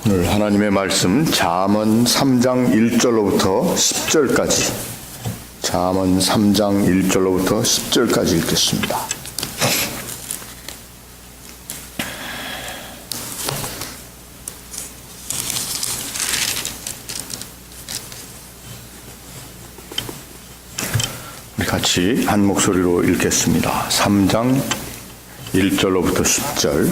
오늘 하나님의 말씀 잠언 3장 1절로부터 10절까지 잠언 3장 1절로부터 10절까지 읽겠습니다. 우리 같이 한 목소리로 읽겠습니다. 3장 1절로부터 10절.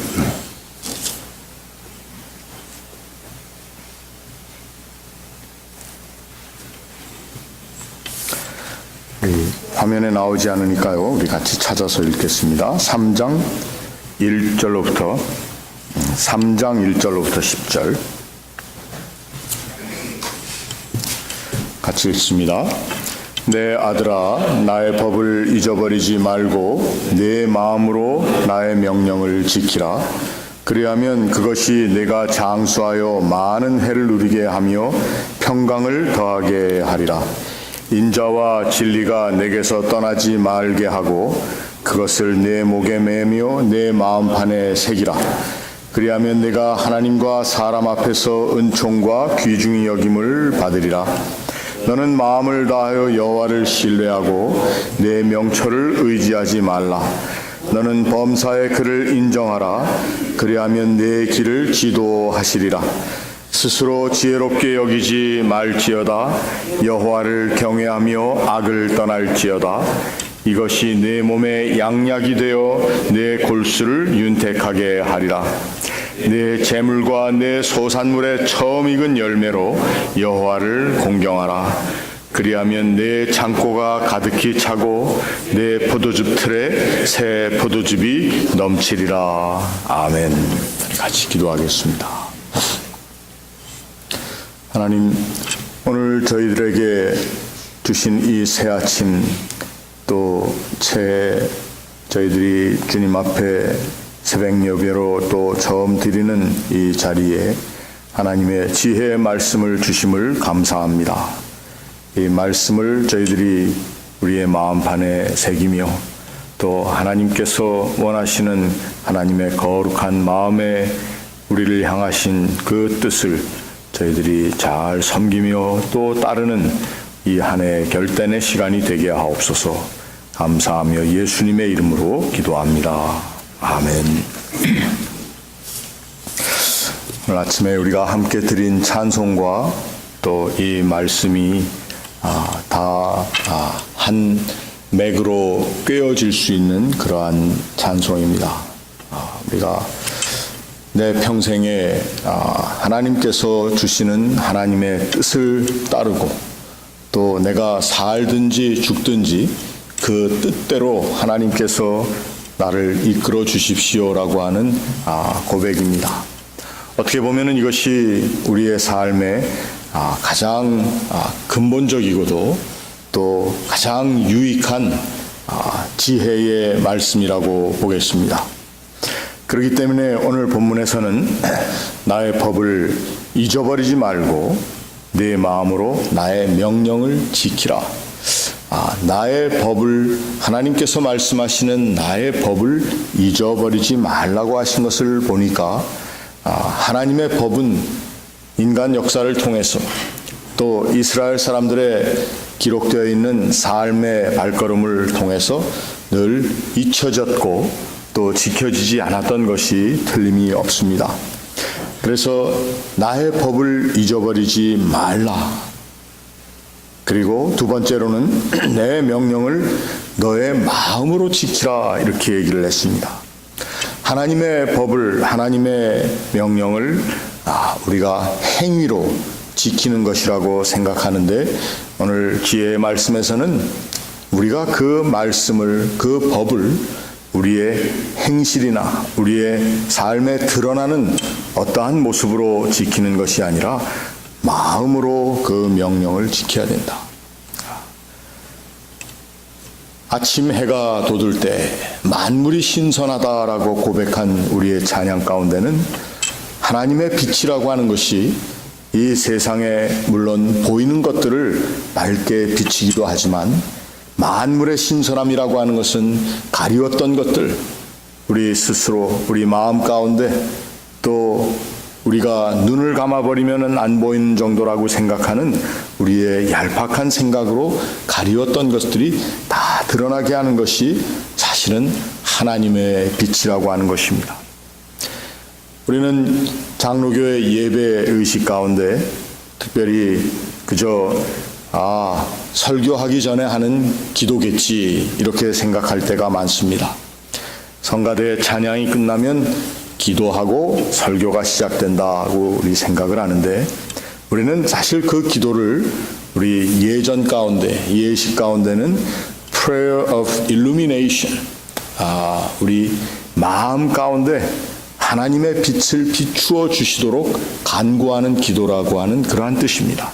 화면에 나오지 않으니까요. 우리 같이 찾아서 읽겠습니다. 3장 1절로부터 10절 같이 읽습니다. 내 아들아, 나의 법을 잊어버리지 말고 내 마음으로 나의 명령을 지키라. 그리하면 그것이 내가 장수하여 많은 해를 누리게 하며 평강을 더하게 하리라. 인자와 진리가 내게서 떠나지 말게 하고 그것을 내 목에 매며 내 마음판에 새기라. 그리하면 내가 하나님과 사람 앞에서 은총과 귀중히 여김을 받으리라. 너는 마음을 다하여 여호와를 신뢰하고 내 명철을 의지하지 말라. 너는 범사의 그를 인정하라. 그리하면 내 길을 지도하시리라. 스스로 지혜롭게 여기지 말지어다. 여호와를 경외하며 악을 떠날지어다. 이것이 내 몸에 양약이 되어 내 골수를 윤택하게 하리라. 내 재물과 내 소산물의 처음 익은 열매로 여호와를 공경하라. 그리하면 내 창고가 가득히 차고 내 포도즙 틀에 새 포도즙이 넘치리라. 아멘. 같이 기도하겠습니다. 하나님, 오늘 저희들에게 주신 이 새 아침, 또 저희들이 주님 앞에 새벽 예배로 또 처음 드리는 이 자리에 하나님의 지혜의 말씀을 주심을 감사합니다. 이 말씀을 저희들이 우리의 마음판에 새기며 또 하나님께서 원하시는 하나님의 거룩한 마음에 우리를 향하신 그 뜻을 저희들이 잘 섬기며 또 따르는 이 한 해 결단의 시간이 되게 하옵소서. 감사하며 예수님의 이름으로 기도합니다. 아멘. 오늘 아침에 우리가 함께 드린 찬송과 또 이 말씀이 다 한 맥으로 꿰어질 수 있는 그러한 찬송입니다. 우리가 내 평생에 하나님께서 주시는 하나님의 뜻을 따르고 또 내가 살든지 죽든지 그 뜻대로 하나님께서 나를 이끌어 주십시오라고 하는 고백입니다. 어떻게 보면 이것이 우리의 삶의 가장 근본적이고도 또 가장 유익한 지혜의 말씀이라고 보겠습니다. 그렇기 때문에 오늘 본문에서는 나의 법을 잊어버리지 말고 내 마음으로 나의 명령을 지키라. 나의 법을, 하나님께서 말씀하시는 나의 법을 잊어버리지 말라고 하신 것을 보니까 하나님의 법은 인간 역사를 통해서 또 이스라엘 사람들의 기록되어 있는 삶의 발걸음을 통해서 늘 잊혀졌고 또 지켜지지 않았던 것이 틀림이 없습니다. 그래서 나의 법을 잊어버리지 말라. 그리고 두 번째로는 내 명령을 너의 마음으로 지키라, 이렇게 얘기를 했습니다. 하나님의 법을, 하나님의 명령을 우리가 행위로 지키는 것이라고 생각하는데 오늘 지혜의 말씀에서는 우리가 그 말씀을, 그 법을 우리의 행실이나 우리의 삶에 드러나는 어떠한 모습으로 지키는 것이 아니라 마음으로 그 명령을 지켜야 된다. 아침 해가 돋을 때 만물이 신선하다라고 고백한 우리의 찬양 가운데는 하나님의 빛이라고 하는 것이 이 세상에 물론 보이는 것들을 맑게 비치기도 하지만 만물의 신선함이라고 하는 것은 가리웠던 것들, 우리 스스로 우리 마음 가운데 또 우리가 눈을 감아버리면 안 보이는 정도라고 생각하는 우리의 얄팍한 생각으로 가리웠던 것들이 다 드러나게 하는 것이 사실은 하나님의 빛이라고 하는 것입니다. 우리는 장로교의 예배 의식 가운데 특별히 그저 설교하기 전에 하는 기도겠지 이렇게 생각할 때가 많습니다. 성가대 찬양이 끝나면 기도하고 설교가 시작된다고 우리 생각을 하는데 우리는 사실 그 기도를 우리 예전 가운데 예식 가운데는 prayer of illumination 우리 마음 가운데 하나님의 빛을 비추어 주시도록 간구하는 기도라고 하는 그러한 뜻입니다.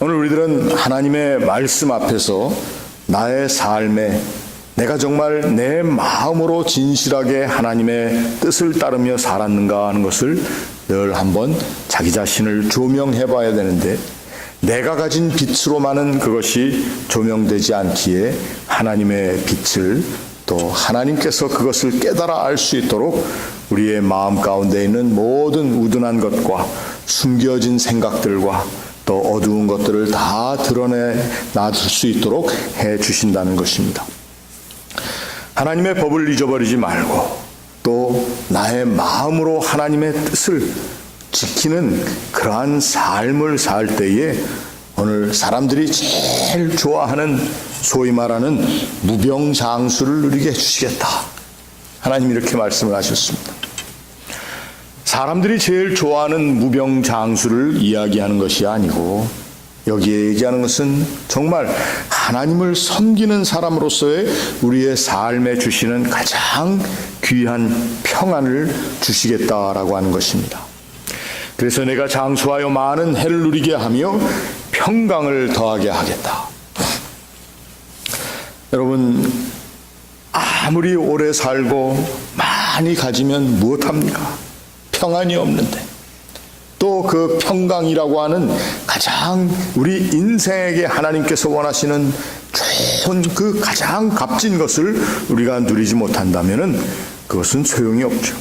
오늘 우리들은 하나님의 말씀 앞에서 나의 삶에 내가 정말 내 마음으로 진실하게 하나님의 뜻을 따르며 살았는가 하는 것을 늘 한번 자기 자신을 조명해 봐야 되는데 내가 가진 빛으로만은 그것이 조명되지 않기에 하나님의 빛을 또 하나님께서 그것을 깨달아 알 수 있도록 우리의 마음 가운데 있는 모든 우둔한 것과 숨겨진 생각들과 또 어두운 것들을 다 드러내 놔둘 수 있도록 해 주신다는 것입니다. 하나님의 법을 잊어버리지 말고 또 나의 마음으로 하나님의 뜻을 지키는 그러한 삶을 살 때에 오늘 사람들이 제일 좋아하는 소위 말하는 무병장수를 누리게 해주시겠다. 하나님 이렇게 말씀을 하셨습니다. 사람들이 제일 좋아하는 무병장수를 이야기하는 것이 아니고 여기에 얘기하는 것은 정말 하나님을 섬기는 사람으로서의 우리의 삶에 주시는 가장 귀한 평안을 주시겠다라고 하는 것입니다. 그래서 내가 장수하여 많은 해를 누리게 하며 평강을 더하게 하겠다. 여러분 아무리 오래 살고 많이 가지면 무엇합니까? 평안이 없는데 또 그 평강이라고 하는 가장 우리 인생에게 하나님께서 원하시는 좋은 그 가장 값진 것을 우리가 누리지 못한다면 그것은 소용이 없죠.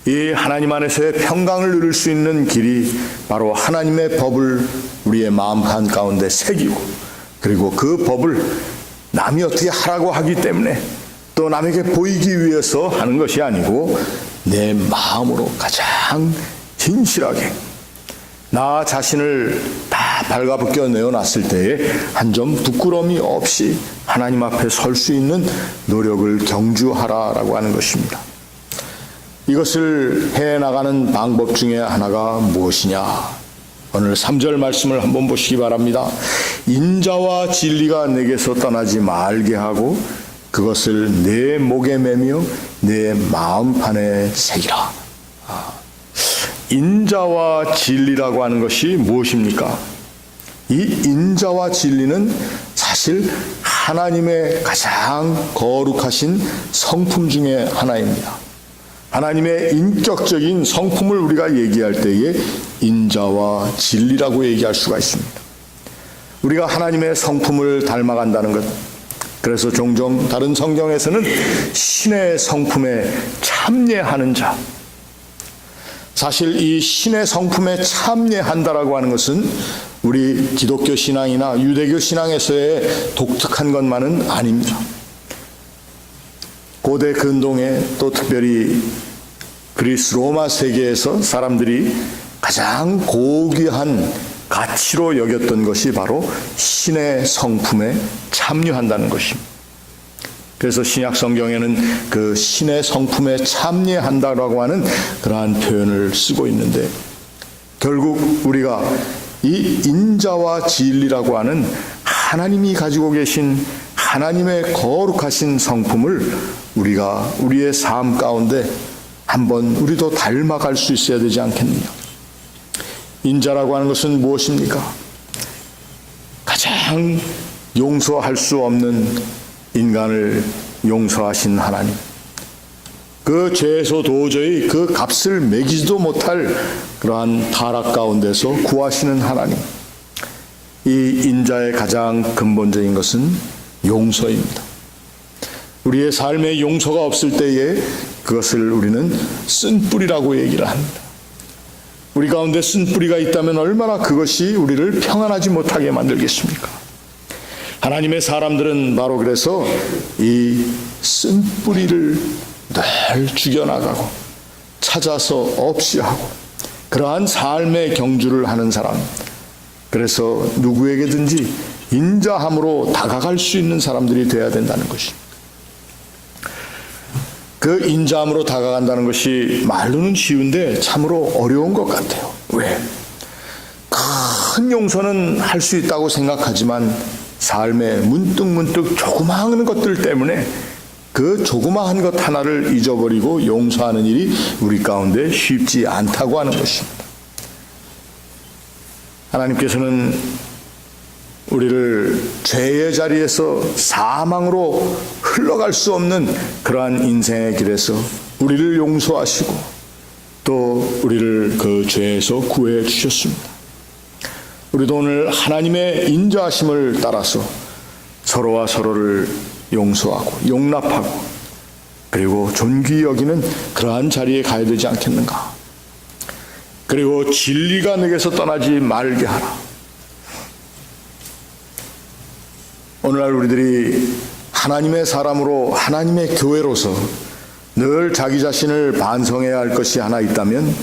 이 하나님 안에서의 평강을 누릴 수 있는 길이 바로 하나님의 법을 우리의 마음 한가운데 새기고 그리고 그 법을 남이 어떻게 하라고 하기 때문에 또 남에게 보이기 위해서 하는 것이 아니고 내 마음으로 가장 진실하게 나 자신을 다 발가벗겨 내어놨을 때에 한 점 부끄러움이 없이 하나님 앞에 설 수 있는 노력을 경주하라라고 하는 것입니다. 이것을 해나가는 방법 중에 하나가 무엇이냐? 오늘 3절 말씀을 한번 보시기 바랍니다. 인자와 진리가 내게서 떠나지 말게 하고 그것을 내 목에 매며 내 마음판에 새기라. 인자와 진리라고 하는 것이 무엇입니까? 이 인자와 진리는 사실 하나님의 가장 거룩하신 성품 중에 하나입니다. 하나님의 인격적인 성품을 우리가 얘기할 때에 인자와 진리라고 얘기할 수가 있습니다. 우리가 하나님의 성품을 닮아간다는 것, 그래서 종종 다른 성경에서는 신의 성품에 참여하는 자, 사실 이 신의 성품에 참여한다라고 하는 것은 우리 기독교 신앙이나 유대교 신앙에서의 독특한 것만은 아닙니다. 고대 근동에 또 특별히 그리스 로마 세계에서 사람들이 가장 고귀한 가치로 여겼던 것이 바로 신의 성품에 참여한다는 것입니다. 그래서 신약 성경에는 그 신의 성품에 참여한다라고 하는 그러한 표현을 쓰고 있는데 결국 우리가 이 인자와 진리라고 하는 하나님이 가지고 계신 하나님의 거룩하신 성품을 우리가 우리의 삶 가운데 한번 우리도 닮아갈 수 있어야 되지 않겠느냐. 인자라고 하는 것은 무엇입니까? 가장 용서할 수 없는 인간을 용서하신 하나님, 그 죄에서 도저히 그 값을 매기지도 못할 그러한 타락 가운데서 구하시는 하나님, 이 인자의 가장 근본적인 것은 용서입니다. 우리의 삶에 용서가 없을 때에 그것을 우리는 쓴뿌리라고 얘기를 합니다. 우리 가운데 쓴뿌리가 있다면 얼마나 그것이 우리를 평안하지 못하게 만들겠습니까? 하나님의 사람들은 바로 그래서 이 쓴뿌리를 늘 죽여나가고 찾아서 없이 하고 그러한 삶의 경주를 하는 사람, 그래서 누구에게든지 인자함으로 다가갈 수 있는 사람들이 되어야 된다는 것입니다. 그 인자함으로 다가간다는 것이 말로는 쉬운데 참으로 어려운 것 같아요. 왜? 큰 용서는 할 수 있다고 생각하지만 삶의 문득문득 조그마한 것들 때문에 그 조그마한 것 하나를 잊어버리고 용서하는 일이 우리 가운데 쉽지 않다고 하는 것입니다. 하나님께서는 우리를 죄의 자리에서 사망으로 흘러갈 수 없는 그러한 인생의 길에서 우리를 용서하시고 또 우리를 그 죄에서 구해 주셨습니다. 우리도 오늘 하나님의 인자하심을 따라서 서로와 서로를 용서하고 용납하고 그리고 존귀히 여기는 그러한 자리에 가야 되지 않겠는가? 그리고 진리가 내게서 떠나지 말게 하라. 오늘날 우리들이 하나님의 사람으로 하나님의 교회로서 늘 자기 자신을 반성해야 할 것이 하나 있다면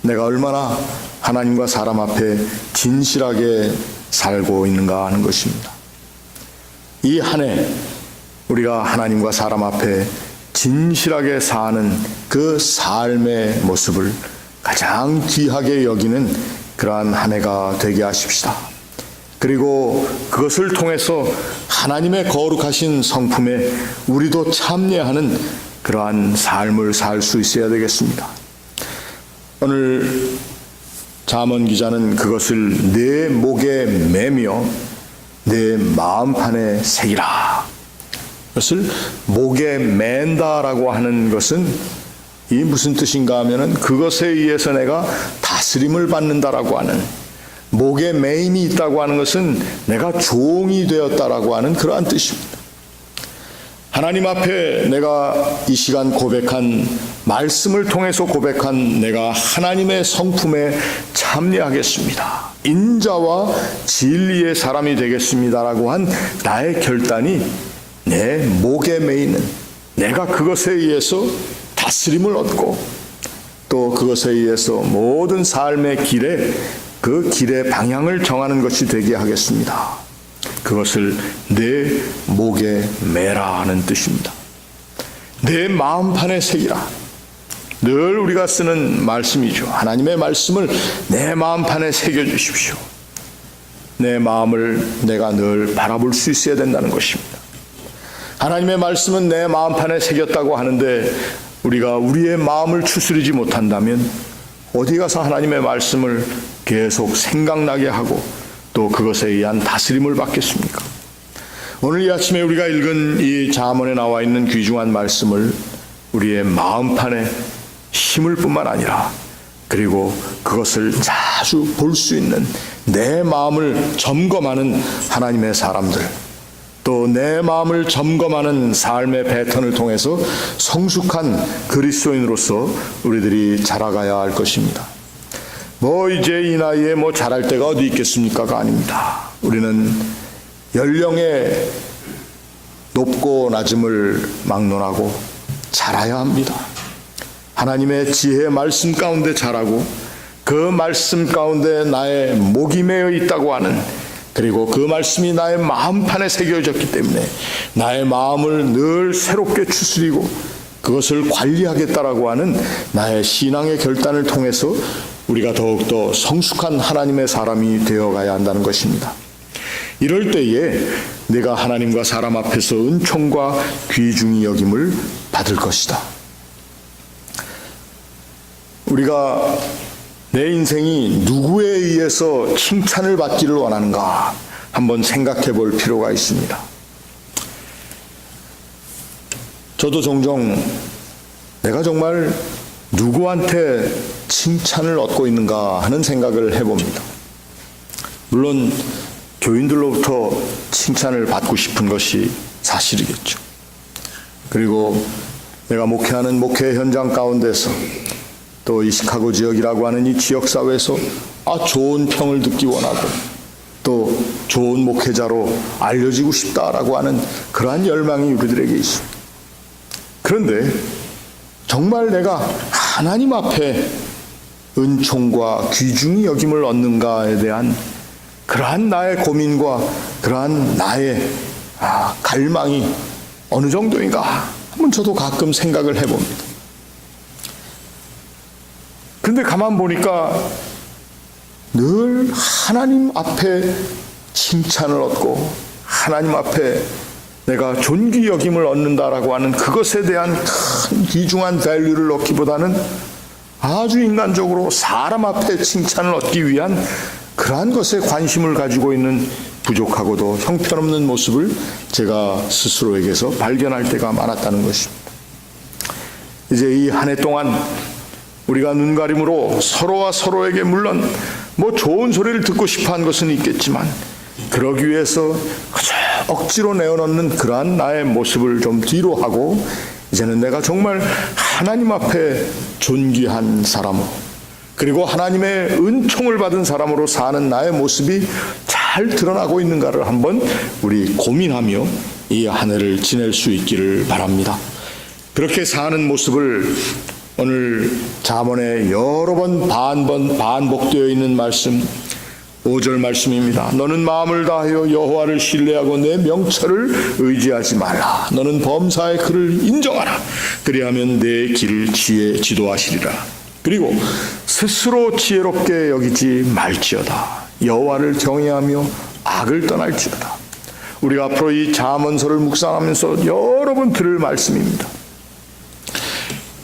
내가 얼마나 하나님과 사람 앞에 진실하게 살고 있는가 하는 것입니다. 이 한 해 우리가 하나님과 사람 앞에 진실하게 사는 그 삶의 모습을 가장 귀하게 여기는 그러한 한 해가 되게 하십시다. 그리고 그것을 통해서 하나님의 거룩하신 성품에 우리도 참여하는 그러한 삶을 살 수 있어야 되겠습니다. 오늘 잠언 기자는 그것을 내 목에 매며 내 마음판에 새기라. 그것을 목에 맨다라고 하는 것은 이 무슨 뜻인가 하면은 그것에 의해서 내가 다스림을 받는다라고 하는, 목에 매임이 있다고 하는 것은 내가 종이 되었다라고 하는 그러한 뜻입니다. 하나님 앞에 내가 이 시간 고백한 말씀을 통해서 고백한 내가 하나님의 성품에 참여하겠습니다. 인자와 진리의 사람이 되겠습니다라고 한 나의 결단이 내 목에 매이는, 내가 그것에 의해서 다스림을 얻고 또 그것에 의해서 모든 삶의 길에 그 길의 방향을 정하는 것이 되게 하겠습니다. 그것을 내 목에 매라 하는 뜻입니다. 내 마음판에 새기라. 늘 우리가 쓰는 말씀이죠. 하나님의 말씀을 내 마음판에 새겨주십시오. 내 마음을 내가 늘 바라볼 수 있어야 된다는 것입니다. 하나님의 말씀은 내 마음판에 새겼다고 하는데 우리가 우리의 마음을 추스리지 못한다면 어디 가서 하나님의 말씀을 계속 생각나게 하고 또 그것에 의한 다스림을 받겠습니까? 오늘 이 아침에 우리가 읽은 이 잠언에 나와 있는 귀중한 말씀을 우리의 마음판에 심을 뿐만 아니라 그리고 그것을 자주 볼 수 있는 내 마음을 점검하는 하나님의 사람들, 또 내 마음을 점검하는 삶의 패턴을 통해서 성숙한 그리스도인으로서 우리들이 자라가야 할 것입니다. 이제 이 나이에 자랄 때가 어디 있겠습니까가 아닙니다. 우리는 연령의 높고 낮음을 막론하고 자라야 합니다. 하나님의 지혜의 말씀 가운데 자라고 그 말씀 가운데 나의 목이 매여 있다고 하는, 그리고 그 말씀이 나의 마음판에 새겨졌기 때문에 나의 마음을 늘 새롭게 추스리고 그것을 관리하겠다라고 하는 나의 신앙의 결단을 통해서 우리가 더욱더 성숙한 하나님의 사람이 되어가야 한다는 것입니다. 이럴 때에 내가 하나님과 사람 앞에서 은총과 귀중히 여김을 받을 것이다. 우리가 내 인생이 누구에 의해서 칭찬을 받기를 원하는가 한번 생각해 볼 필요가 있습니다. 저도 종종 내가 정말 누구한테 칭찬을 얻고 있는가 하는 생각을 해봅니다. 물론 교인들로부터 칭찬을 받고 싶은 것이 사실이겠죠. 그리고 내가 목회하는 목회 현장 가운데서 또 이 시카고 지역이라고 하는 이 지역사회에서 좋은 평을 듣기 원하고 또 좋은 목회자로 알려지고 싶다라고 하는 그러한 열망이 우리들에게 있습니다. 그런데 정말 내가 하나님 앞에 은총과 귀중히 여김을 얻는가에 대한 그러한 나의 고민과 그러한 나의 갈망이 어느 정도인가 한번 저도 가끔 생각을 해봅니다. 그런데 가만 보니까 늘 하나님 앞에 칭찬을 얻고 하나님 앞에 내가 존귀 여김을 얻는다라고 하는 그것에 대한 큰 귀중한 밸류를 얻기보다는 아주 인간적으로 사람 앞에 칭찬을 얻기 위한 그러한 것에 관심을 가지고 있는 부족하고도 형편없는 모습을 제가 스스로에게서 발견할 때가 많았다는 것입니다. 이제 이 한 해 동안 우리가 눈가림으로 서로와 서로에게 물론 좋은 소리를 듣고 싶어한 것은 있겠지만 그러기 위해서 억지로 내어놓는 그러한 나의 모습을 좀 뒤로 하고 이제는 내가 정말 하나님 앞에 존귀한 사람으로 그리고 하나님의 은총을 받은 사람으로 사는 나의 모습이 잘 드러나고 있는가를 한번 우리 고민하며 이 한 해를 지낼 수 있기를 바랍니다. 그렇게 사는 모습을 오늘 잠언에 여러 번 반복되어 있는 말씀 5절 말씀입니다. 너는 마음을 다하여 여호와를 신뢰하고 내 명철을 의지하지 말라. 너는 범사의 그를 인정하라. 그리하면 내 길을 지도하시리라. 그리고 스스로 지혜롭게 여기지 말지어다. 여호와를 경외하며 악을 떠날지어다. 우리가 앞으로 이 잠언서를 묵상하면서 여러 번 들을 말씀입니다.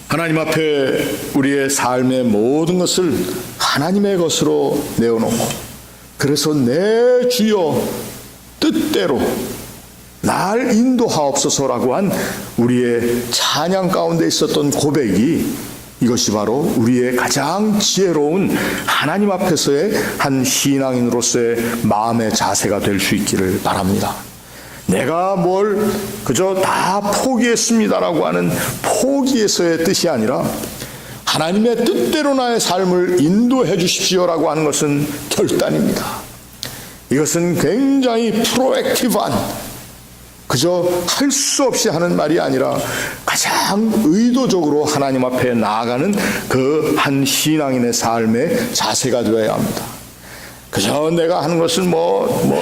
하나님 앞에 우리의 삶의 모든 것을 하나님의 것으로 내어놓고 그래서 내 주여 뜻대로 날 인도하옵소서라고 한 우리의 찬양 가운데 있었던 고백이 이것이 바로 우리의 가장 지혜로운 하나님 앞에서의 한 신앙인으로서의 마음의 자세가 될 수 있기를 바랍니다. 내가 뭘 그저 다 포기했습니다라고 하는 포기에서의 뜻이 아니라 하나님의 뜻대로 나의 삶을 인도해 주십시오라고 하는 것은 결단입니다. 이것은 굉장히 프로액티브한 그저 할 수 없이 하는 말이 아니라 가장 의도적으로 하나님 앞에 나아가는 그 한 신앙인의 삶의 자세가 되어야 합니다. 그저 내가 하는 것은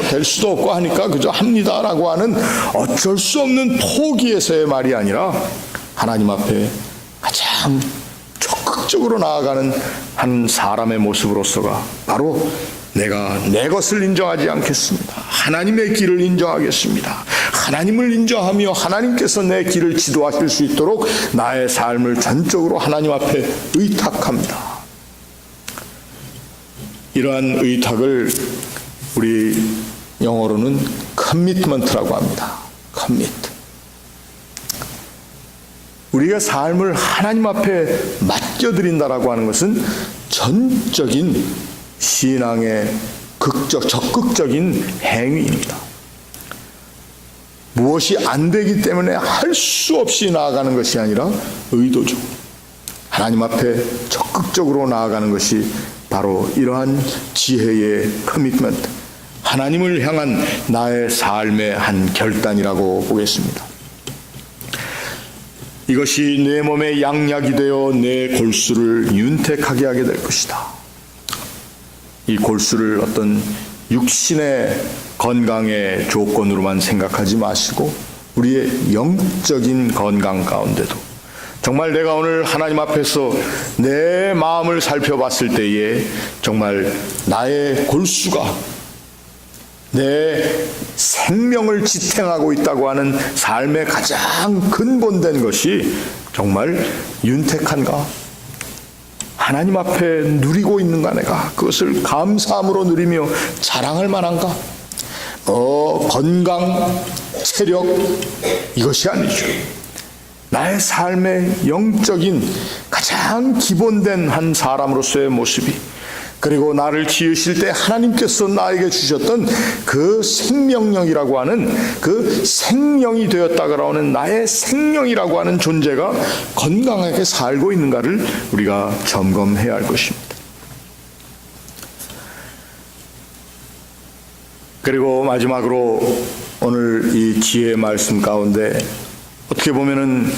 될 수도 없고 하니까 그저 합니다라고 하는 어쩔 수 없는 포기에서의 말이 아니라 하나님 앞에 가장 적극적으로 나아가는 한 사람의 모습으로서가 바로 내가 내 것을 인정하지 않겠습니다. 하나님의 길을 인정하겠습니다. 하나님을 인정하며 하나님께서 내 길을 지도하실 수 있도록 나의 삶을 전적으로 하나님 앞에 의탁합니다. 이러한 의탁을 우리 영어로는 commitment라고 합니다. commit. 우리가 삶을 하나님 앞에 맡겨드린다라고 하는 것은 전적인 신앙의 적극적인 행위입니다. 무엇이 안 되기 때문에 할 수 없이 나아가는 것이 아니라 의도적으로 하나님 앞에 적극적으로 나아가는 것이 바로 이러한 지혜의 커미트먼트, 하나님을 향한 나의 삶의 한 결단이라고 보겠습니다. 이것이 내 몸의 양약이 되어 내 골수를 윤택하게 하게 될 것이다. 이 골수를 어떤 육신의 건강의 조건으로만 생각하지 마시고 우리의 영적인 건강 가운데도 정말 내가 오늘 하나님 앞에서 내 마음을 살펴봤을 때에 정말 나의 골수가 내 생명을 지탱하고 있다고 하는 삶의 가장 근본된 것이 정말 윤택한가? 하나님 앞에 누리고 있는가 내가? 그것을 감사함으로 누리며 자랑할 만한가? 건강, 체력 이것이 아니죠. 나의 삶의 영적인 가장 기본된 한 사람으로서의 모습이 그리고 나를 지으실 때 하나님께서 나에게 주셨던 그 생명력이라고 하는 그 생명이 되었다고 하는 나의 생명이라고 하는 존재가 건강하게 살고 있는가를 우리가 점검해야 할 것입니다. 그리고 마지막으로 오늘 이 지혜의 말씀 가운데 어떻게 보면은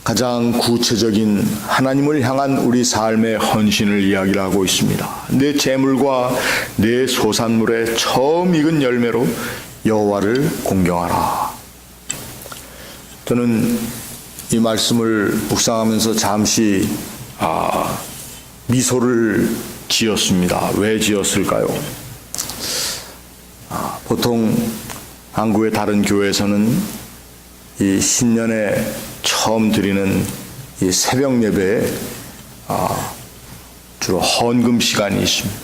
가장 구체적인 하나님을 향한 우리 삶의 헌신을 이야기를 하고 있습니다. 내 재물과 내 소산물의 처음 익은 열매로 여호와를 공경하라. 저는 이 말씀을 묵상하면서 잠시 미소를 지었습니다. 왜 지었을까요? 보통 한국의 다른 교회에서는 이 신년에 처음 드리는 이 새벽 예배에 주로 헌금 시간이 있습니다.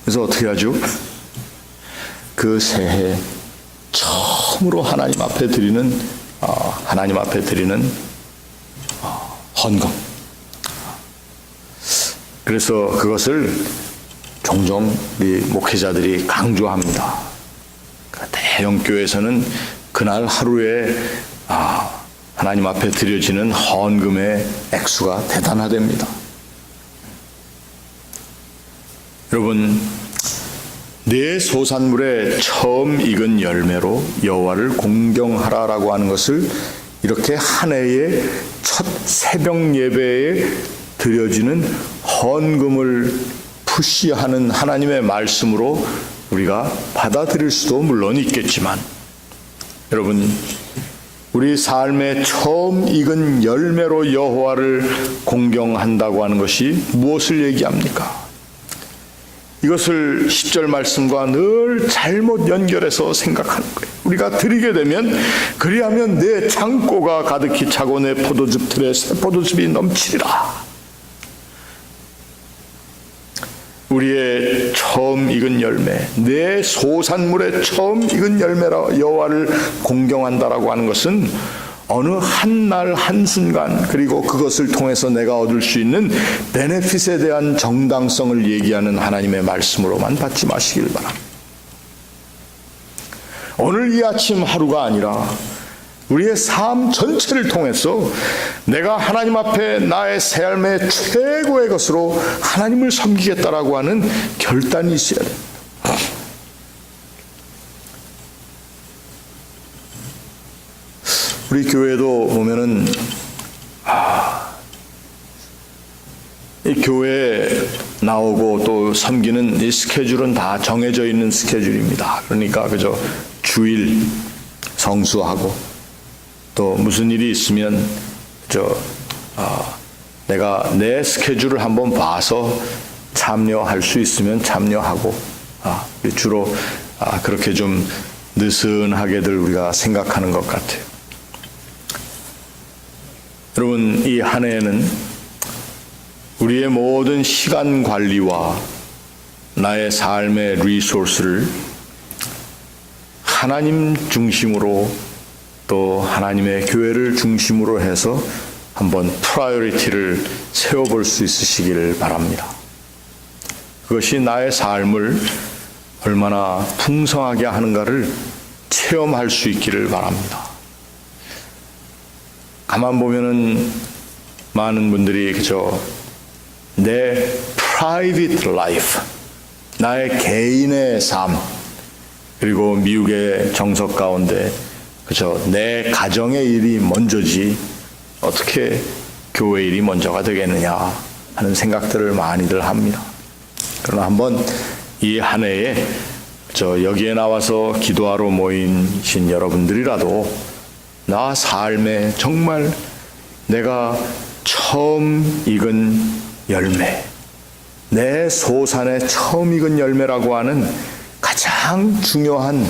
그래서 어떻게 하죠? 그 새해 처음으로 하나님 앞에 드리는 헌금. 그래서 그것을 종종 우리 목회자들이 강조합니다. 대형 교회에서는 그날 하루에 하나님 앞에 드려지는 헌금의 액수가 대단하답니다. 여러분, 내 소산물의 처음 익은 열매로 여호와를 공경하라라고 하는 것을 이렇게 한 해의 첫 새벽 예배에 드려지는 헌금을 푸시하는 하나님의 말씀으로 우리가 받아들일 수도 물론 있겠지만, 여러분, 우리 삶의 처음 익은 열매로 여호와를 공경한다고 하는 것이 무엇을 얘기합니까? 이것을 10절 말씀과 늘 잘못 연결해서 생각하는 거예요. 우리가 드리게 되면, 그리하면 내 창고가 가득히 차고 내 포도즙 틀에 새 포도즙이 넘치리라. 우리의 처음 익은 열매, 내 소산물의 처음 익은 열매라 여호와를 공경한다라고 하는 것은 어느 한 날 한순간, 그리고 그것을 통해서 내가 얻을 수 있는 베네핏에 대한 정당성을 얘기하는 하나님의 말씀으로만 받지 마시길 바랍니다. 오늘 이 아침 하루가 아니라 우리의 삶 전체를 통해서 내가 하나님 앞에 나의 삶의 최고의 것으로 하나님을 섬기겠다라고 하는 결단이 있어야 됩니다. 우리 교회도 보면은 이 교회에 나오고 또 섬기는 이 스케줄은 다 정해져 있는 스케줄입니다. 그러니까 그저 주일 성수하고 또 무슨 일이 있으면 내가 내 스케줄을 한번 봐서 참여할 수 있으면 참여하고 주로 그렇게 좀 느슨하게들 우리가 생각하는 것 같아요. 여러분, 이 한 해에는 우리의 모든 시간 관리와 나의 삶의 리소스를 하나님 중심으로 또 하나님의 교회를 중심으로 해서 한번 프라이어리티를 세워볼 수 있으시기를 바랍니다. 그것이 나의 삶을 얼마나 풍성하게 하는가를 체험할 수 있기를 바랍니다. 가만 보면은 많은 분들이 그저 내 private life, 나의 개인의 삶, 그리고 미국의 정석 가운데 그저 내 가정의 일이 먼저지 어떻게 교회 일이 먼저가 되겠느냐 하는 생각들을 많이들 합니다. 그러나 한번 이 한 해에 여기에 나와서 기도하러 모이신 여러분들이라도 나 삶에 정말 내가 처음 익은 열매, 내 소산의 처음 익은 열매라고 하는 가장 중요한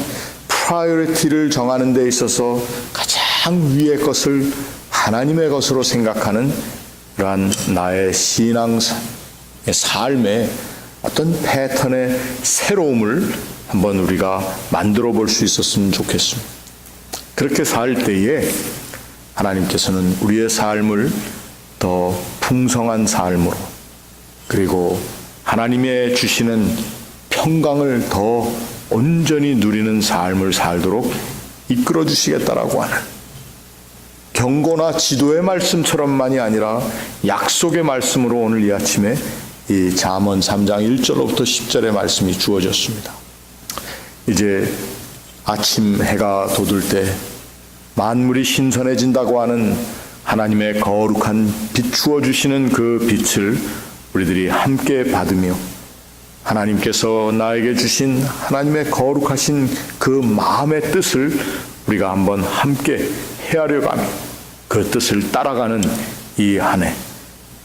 프라이어리티를 정하는 데 있어서 가장 위의 것을 하나님의 것으로 생각하는 그러한 나의 신앙의 삶의 어떤 패턴의 새로움을 한번 우리가 만들어 볼 수 있었으면 좋겠습니다. 그렇게 살 때에 하나님께서는 우리의 삶을 더 풍성한 삶으로, 그리고 하나님의 주시는 평강을 더 온전히 누리는 삶을 살도록 이끌어 주시겠다라고 하는 경고나 지도의 말씀처럼만이 아니라 약속의 말씀으로 오늘 이 아침에 이 잠언 3장 1절로부터 10절의 말씀이 주어졌습니다. 이제 아침 해가 돋을 때 만물이 신선해진다고 하는 하나님의 거룩한 비추어 주시는 그 빛을 우리들이 함께 받으며 하나님께서 나에게 주신 하나님의 거룩하신 그 마음의 뜻을 우리가 한번 함께 헤아려 가며 그 뜻을 따라가는 이 한 해,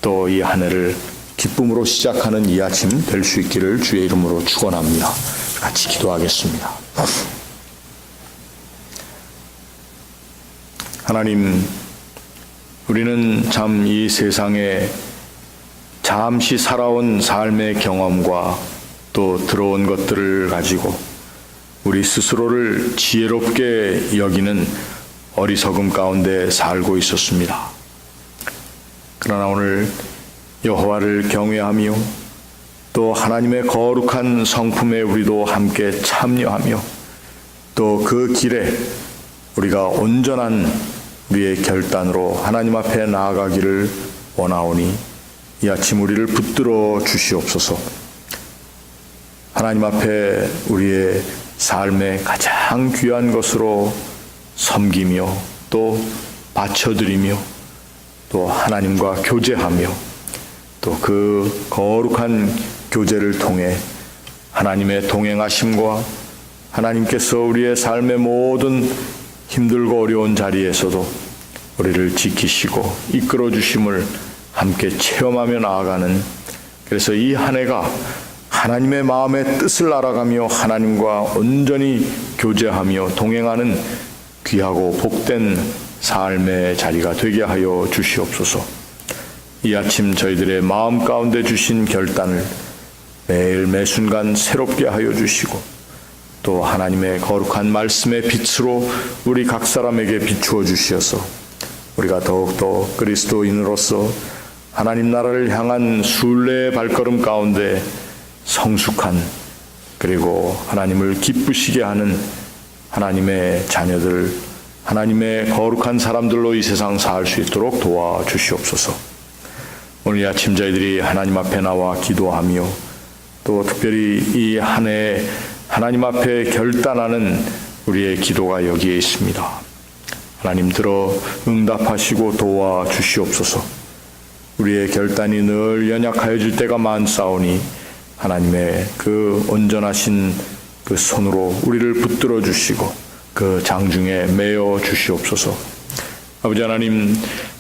또 이 한 해를 기쁨으로 시작하는 이 아침 될 수 있기를 주의 이름으로 축원합니다. 같이 기도하겠습니다. 하나님, 우리는 참 이 세상에 잠시 살아온 삶의 경험과 또 들어온 것들을 가지고 우리 스스로를 지혜롭게 여기는 어리석음 가운데 살고 있었습니다. 그러나 오늘 여호와를 경외하며 또 하나님의 거룩한 성품에 우리도 함께 참여하며 또 그 길에 우리가 온전한 우리의 결단으로 하나님 앞에 나아가기를 원하오니 이 아침 우리를 붙들어 주시옵소서. 하나님 앞에 우리의 삶의 가장 귀한 것으로 섬기며 또 바쳐드리며 또 하나님과 교제하며 또 그 거룩한 교제를 통해 하나님의 동행하심과 하나님께서 우리의 삶의 모든 힘들고 어려운 자리에서도 우리를 지키시고 이끌어 주심을 함께 체험하며 나아가는, 그래서 이 한 해가 하나님의 마음의 뜻을 알아가며 하나님과 온전히 교제하며 동행하는 귀하고 복된 삶의 자리가 되게 하여 주시옵소서. 이 아침 저희들의 마음 가운데 주신 결단을 매일 매순간 새롭게 하여 주시고 또 하나님의 거룩한 말씀의 빛으로 우리 각 사람에게 비추어 주시어서 우리가 더욱더 그리스도인으로서 하나님 나라를 향한 순례의 발걸음 가운데 성숙한, 그리고 하나님을 기쁘시게 하는 하나님의 자녀들, 하나님의 거룩한 사람들로 이 세상 살 수 있도록 도와주시옵소서. 오늘 이 아침 저희들이 하나님 앞에 나와 기도하며 또 특별히 이 한 해 하나님 앞에 결단하는 우리의 기도가 여기에 있습니다. 하나님 들어 응답하시고 도와주시옵소서. 우리의 결단이 늘 연약하여질 때가 많사오니 하나님의 그 온전하신 그 손으로 우리를 붙들어 주시고 그 장중에 매어 주시옵소서. 아버지 하나님,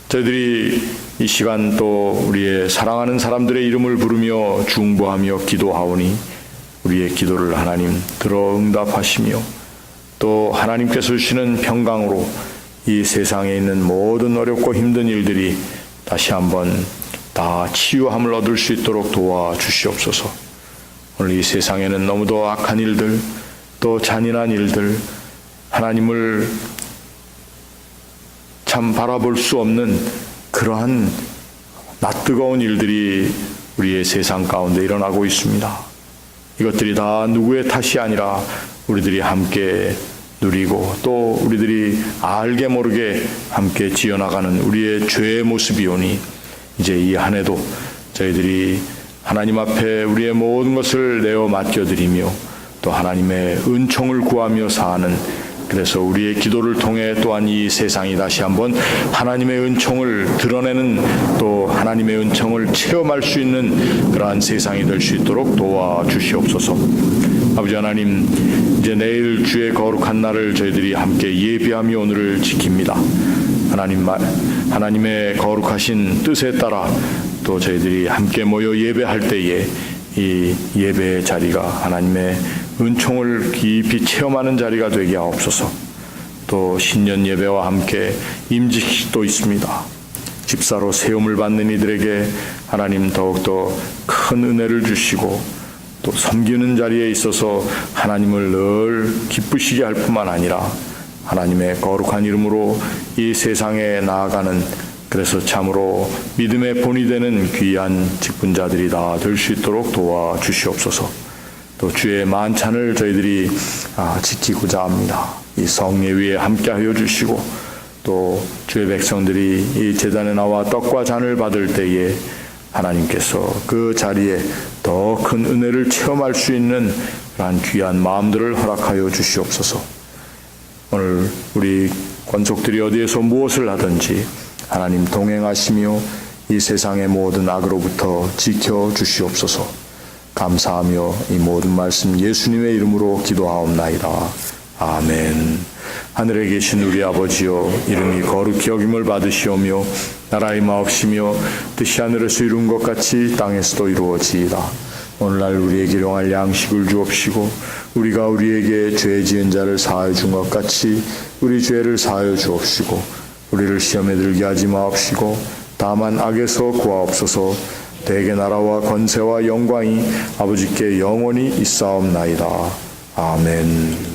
저희들이 이 시간 또 우리의 사랑하는 사람들의 이름을 부르며 중보하며 기도하오니 우리의 기도를 하나님 들어 응답하시며 또 하나님께서 주시는 평강으로 이 세상에 있는 모든 어렵고 힘든 일들이 다시 한번 다 치유함을 얻을 수 있도록 도와주시옵소서. 오늘 이 세상에는 너무도 악한 일들, 또 잔인한 일들, 하나님을 참 바라볼 수 없는 그러한 낯뜨거운 일들이 우리의 세상 가운데 일어나고 있습니다. 이것들이 다 누구의 탓이 아니라 우리들이 함께 누리고 또 우리들이 알게 모르게 함께 지어나가는 우리의 죄의 모습이오니 이제 이 한 해도 저희들이 하나님 앞에 우리의 모든 것을 내어 맡겨드리며 또 하나님의 은총을 구하며 사는, 그래서 우리의 기도를 통해 또한 이 세상이 다시 한번 하나님의 은총을 드러내는, 또 하나님의 은총을 체험할 수 있는 그러한 세상이 될 수 있도록 도와주시옵소서. 아버지 하나님, 이제 내일 주의 거룩한 날을 저희들이 함께 예비하며 오늘을 지킵니다. 하나님의 거룩하신 뜻에 따라 또 저희들이 함께 모여 예배할 때에 이 예배의 자리가 하나님의 은총을 깊이 체험하는 자리가 되게 하옵소서. 또 신년 예배와 함께 임직식도 있습니다. 집사로 세움을 받는 이들에게 하나님 더욱더 큰 은혜를 주시고 또 섬기는 자리에 있어서 하나님을 늘 기쁘시게 할 뿐만 아니라 하나님의 거룩한 이름으로 이 세상에 나아가는 그래서 참으로 믿음의 본이 되는 귀한 직분자들이 다 될 수 있도록 도와주시옵소서. 또 주의 만찬을 저희들이 지키고자 합니다. 이 성예위에 함께하여 주시고 또 주의 백성들이 이 제단에 나와 떡과 잔을 받을 때에 하나님께서 그 자리에 더 큰 은혜를 체험할 수 있는 그러한 귀한 마음들을 허락하여 주시옵소서. 오늘 우리 권속들이 어디에서 무엇을 하든지 하나님 동행하시며 이 세상의 모든 악으로부터 지켜주시옵소서. 감사하며 이 모든 말씀 예수님의 이름으로 기도하옵나이다. 아멘. 하늘에 계신 우리 아버지여, 이름이 거룩히 여김을 받으시오며 나라의 마옵시며 뜻이 하늘에서 이룬 것 같이 땅에서도 이루어지이다. 오늘날 우리에게 일용할 양식을 주옵시고 우리가 우리에게 죄 지은 자를 사하여 준 것 같이 우리 죄를 사하여 주옵시고 우리를 시험에 들게 하지 마옵시고 다만 악에서 구하옵소서. 대개 나라와 권세와 영광이 아버지께 영원히 있사옵나이다. 아멘.